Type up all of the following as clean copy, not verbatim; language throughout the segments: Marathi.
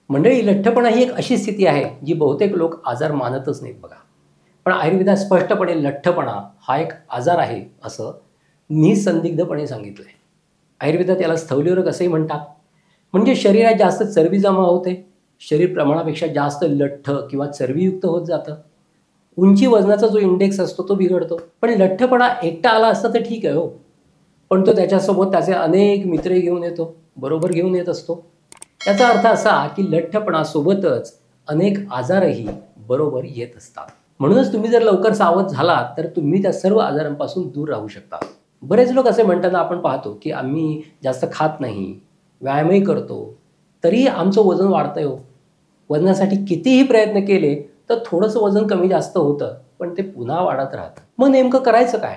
मंडळी, लठ्ठपणा ही एक अशी स्थिती आहे जी बहुतेक लोक आजार मानतच नाहीत बघा. पण आयुर्वेदात स्पष्टपणे लठ्ठपणा हा एक आजार आहे असं निसंदिग्धपणे सांगितलं आहे. आयुर्वेदात याला स्थौल्यरोग असेही म्हणतात. म्हणजे शरीरात जास्त चरबी जमा होते, शरीर प्रमाणापेक्षा जास्त लठ्ठ किंवा चरबीयुक्त होत जातं, उंची वजनाचा जो इंडेक्स असतो तो बिघडतो. पण लठ्ठपणा एकटा आला असता तर ठीक आहे हो, पण तो त्याच्यासोबत त्याचे अनेक मित्रही घेऊन येतो, बरोबर घेऊन येत असतो. याचा अर्थ असा की लठ्ठपणासोबतच अनेक आजारही बरोबर येत असतात. म्हणूनच तुम्ही जर लवकर सावध झालात तर तुम्ही त्या सर्व आजारांपासून दूर राहू शकता. बरेच लोक असे म्हणताना आपण पाहतो की आम्ही जास्त खात नाही, व्यायामही करतो, तरीही आमचं वजन वाढतंय हो. वजनासाठी कितीही प्रयत्न केले तर थोडंसं वजन कमी जास्त होतं, पण ते पुन्हा वाढत राहतं. मग नेमकं करायचं काय?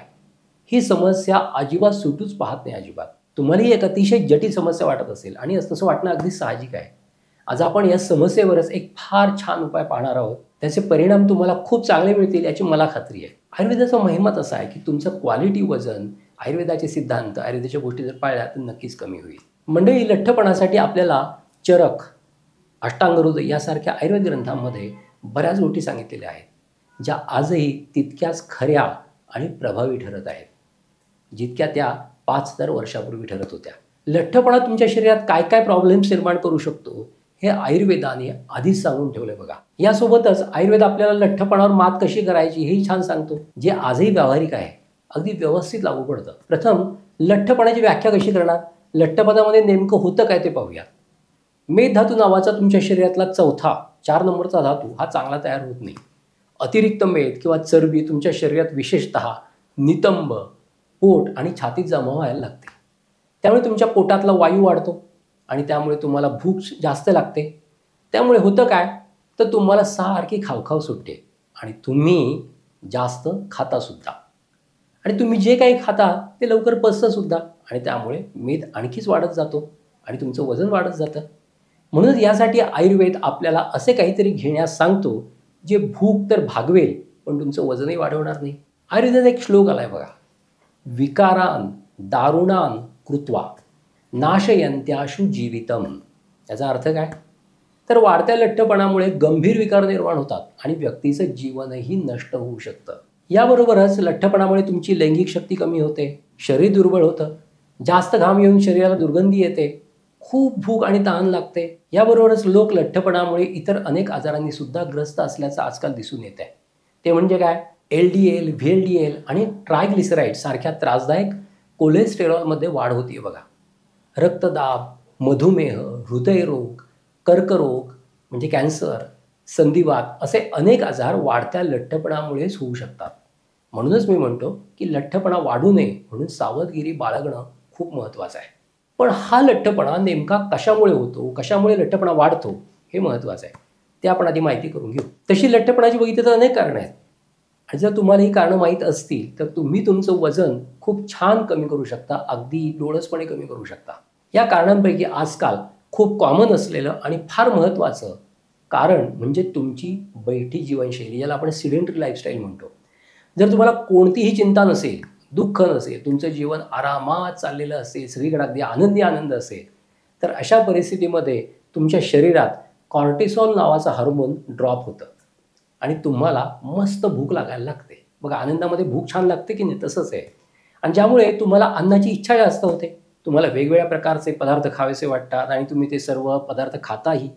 ही समस्या अजिबात सुटूच पाहत नाही अजिबात. तुम्हाला ही एक अतिशय जटिल समस्या वाटत असेल आणि तसं वाटणं अगदी साहजिक आहे. आज आपण या समस्येवरच एक फार छान उपाय पाहणार आहोत. त्याचे परिणाम तुम्हाला खूप चांगले मिळतील याची मला खात्री आहे. आयुर्वेदाचा महिमा असा आहे की तुमचं क्वालिटी वजन आयुर्वेदाचे सिद्धांत, आयुर्वेदाच्या गोष्टी जर पाळल्या तर नक्कीच कमी होईल. मंडळी, लठ्ठपणासाठी आपल्याला चरक, अष्टांग हृदय यासारख्या आयुर्वेद ग्रंथांमध्ये बऱ्याच गोष्टी सांगितलेल्या आहेत, ज्या आजही तितक्याच खऱ्या आणि प्रभावी ठरत आहेत जितक्या त्या 5000 वर्षापूर्वी ठरत होत्या. लठ्ठपणा तुमच्या शरीरात काय काय प्रॉब्लेम्स निर्माण करू शकतो हे आयुर्वेदाने आधीच सांगून ठेवले बघा. यासोबतच आयुर्वेद आपल्याला लठ्ठपणावर मात कशी करायची हेही छान सांगतो, जे आजही व्यावहारिक आहे, अगदी व्यवस्थित लागू पडतं. प्रथम लठ्ठपणाची व्याख्या कशी करणार? लठ्ठपणामध्ये नेमकं होतं काय ते पाहूया. मेद धातू नावाचा तुमच्या शरीरातला चौथा 4 नंबरचा धातू हा चांगला तयार होत नाही. अतिरिक्त मेद किंवा चरबी तुमच्या शरीरात विशेषतः नितंब, पोट आणि छातीत जमा व्हायला लागते. त्यामुळे तुमच्या पोटातला वायू वाढतो आणि त्यामुळे तुम्हाला भूक जास्त लागते. त्यामुळे होतं काय, तर तुम्हाला सारखी खावखाव सुटते आणि तुम्ही जास्त खातासुद्धा. आणि तुम्ही जे काही खाता ते लवकर पचतंसुद्धा आणि त्यामुळे मेद आणखीच वाढत जातो आणि तुमचं वजन वाढत जातं. म्हणून यासाठी आयुर्वेद आपल्याला असे काहीतरी घेण्यास सांगतो जे भूक तर भागवेल पण तुमचं वजनही वाढवणार नाही. आयुर्वेदात एक श्लोक आला आहे बघा. विकारान दारुणान कृत्वा नाशयंत्याशु जीवितम. याचा अर्थ काय? तर वाढत्या लठ्ठपणामुळे गंभीर विकार निर्माण होतात आणि व्यक्तीचं जीवनही नष्ट होऊ शकतं. याबरोबरच लठ्ठपणामुळे तुमची लैंगिक शक्ती कमी होते, शरीर दुर्बळ होतं, जास्त घाम येऊन शरीराला दुर्गंधी येते, खूप भूक आणि तहान लागते. याबरोबरच लोक लठ्ठपणामुळे इतर अनेक आजारांनी सुद्धा ग्रस्त असल्याचं आजकाल दिसून येत आहे. ते म्हणजे काय? LDL, VLDL आणि ट्रायग्लिसराईड सारख्या त्रासदायक कोलेस्टेरॉलमध्ये वाढ होती बघा. रक्तदाब, मधुमेह, हृदयरोग, कर्करोग म्हणजे कॅन्सर, संधिवात असे अनेक आजार वाढत्या लठ्ठपणामुळेच होऊ शकतात. म्हणूनच मी म्हणतो की लठ्ठपणा वाढू नये म्हणून सावधगिरी बाळगणं खूप महत्त्वाचं आहे. पण हा लठ्ठपणा नेमका कशामुळे होतो, कशामुळे लठ्ठपणा वाढतो हे महत्त्वाचं आहे. ते आपण आधी माहिती करून घेऊ. तशी लठ्ठपणाची बघितलं तर अनेक कारणं आहेत आणि जर तुम्हाला ही कारणं माहीत असतील तर तुम्ही तुमचं वजन खूप छान कमी करू शकता, अगदी डोळसपणे कमी करू शकता. या कारणांपैकी आजकाल खूप कॉमन असलेलं आणि फार महत्त्वाचं कारण म्हणजे तुमची बैठी जीवनशैली, ज्याला आपण सिडेंटरी लाईफस्टाईल म्हणतो. जर तुम्हाला कोणतीही चिंता नसेल, दुःख नसेल, तुमचं जीवन आरामात चाललेलं असेल, सगळीकडे अगदी आनंदी आनंद असेल, तर अशा परिस्थितीमध्ये तुमच्या शरीरात कॉर्टिसॉल नावाचा हार्मोन ड्रॉप होतं आणि तुम्हाला मस्त भूक लागायला लागते. बघा, आनंदामध्ये भूक छान लागते की नाही, तसंच आहे. आणि ज्यामुळे तुम्हाला अन्नाची इच्छा जास्त होते, तुम्हाला वेगवेगळ्या प्रकारचे पदार्थ खावेसे वाटतात आणि तुम्ही ते सर्व पदार्थ खाताही.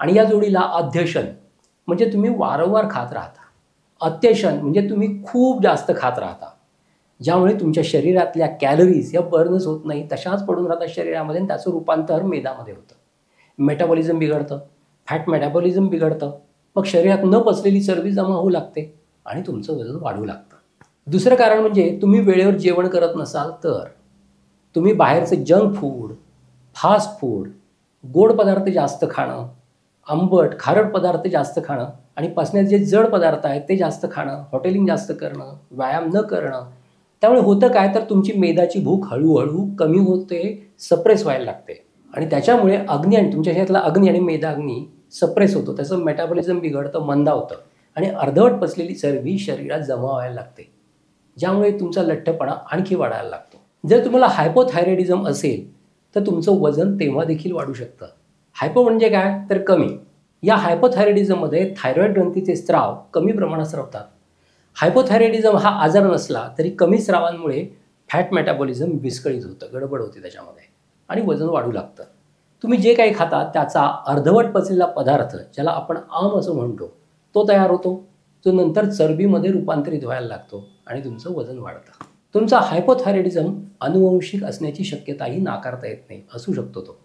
आणि या जोडीला अध्यशन म्हणजे तुम्ही वारंवार खात राहता, अत्यशन म्हणजे तुम्ही खूप जास्त खात राहता, ज्यामुळे तुमच्या शरीरातल्या कॅलरीज या बर्नच होत नाही, तशाच पडून राहतात शरीरामध्ये आणि त्याचं रूपांतर मेदामध्ये होतं. मेटाबॉलिझम बिघडतं, फॅट मेटाबॉलिझम बिघडतं, मग शरीरात न पचलेली चरबी जमा होऊ लागते आणि तुमचं वजन वाढू लागतं. दुसरं कारण म्हणजे तुम्ही वेळेवर जेवण करत नसाल तर तुम्ही बाहेरचं जंक फूड, फास्ट फूड, गोड पदार्थ जास्त खाणं, आंबट खारट पदार्थ जास्त खाणं आणि पचण्याचे जे जड पदार्थ आहेत ते जास्त खाणं, हॉटेलिंग जास्त करणं, व्यायाम न करणं, त्यामुळे होतं काय, तर तुमची मेदाची भूक हळूहळू कमी होते, सप्रेस व्हायला लागते आणि त्याच्यामुळे अग्नी आणि तुमच्या शरीरातला अग्नी आणि मेदाग्नी सप्रेस होतो, त्याचं मेटाबॉलिझम बिघडतं, मंदावतं आणि अर्धवट पचलेली चरबी शरीरात जमा व्हायला लागते, ज्यामुळे तुमचा लठ्ठपणा आणखी वाढायला लागतो. जर तुम्हाला हायपोथायरॉइडिझम असेल तर तुमचं वजन तेव्हा देखील वाढू शकतं. हायपो म्हणजे काय तर कमी. या हायपोथायरॉइडिझममध्ये थायरॉइड ग्रंथीचे स्राव कमी प्रमाणात स्रवतात. हायपोथायरॉइडिझम हा आजार नसला तरी कमी स्रावांमुळे फॅट मेटाबॉलिझम विस्कळीत होतं, गडबड होते त्याच्यामध्ये आणि वजन वाढू लागतं. तुम्ही जे काही खाता त्याचा अर्धवट पचलेला पदार्थ, ज्याला आपण आम असं म्हणतो, तो तयार होतो, जो नंतर चरबीमध्ये रूपांतरित व्हायला लागतो आणि तुमचं वजन वाढतं. तुमचा हायपोथायरॉइडिझम अनुवंशिक असण्याची शक्यताही नाकारता येत नाही, असू शकतो तो.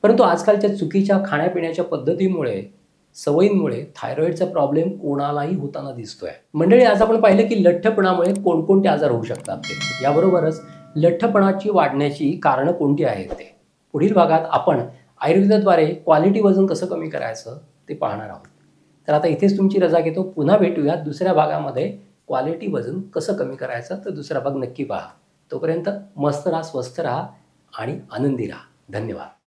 परंतु आजकालच्या चुकीच्या खाण्यापिण्याच्या पद्धतीमुळे, सवयींमुळे थायरॉईडचा प्रॉब्लेम कोणालाही होताना दिसतोय. मंडळी, आज आपण पाहिलं की लठ्ठपणामुळे कोणकोणते आजार होऊ शकतात ते. याबरोबरच लठ्ठपणाची वाढण्याची कारणं कोणती आहेत ते. पुढील भागात आपण आयुर्वेदाद्वारे क्वालिटी वजन कसं कमी करायचं ते पाहणार आहोत. तर आता इथेच तुमची रजा घेतो. पुन्हा भेटूयात दुसऱ्या भागामध्ये. क्वालिटी वजन कसं कमी करायचं तर दुसरा भाग नक्की पहा. तोपर्यंत मस्त राहा, स्वस्थ राहा आणि आनंदी राहा. धन्यवाद.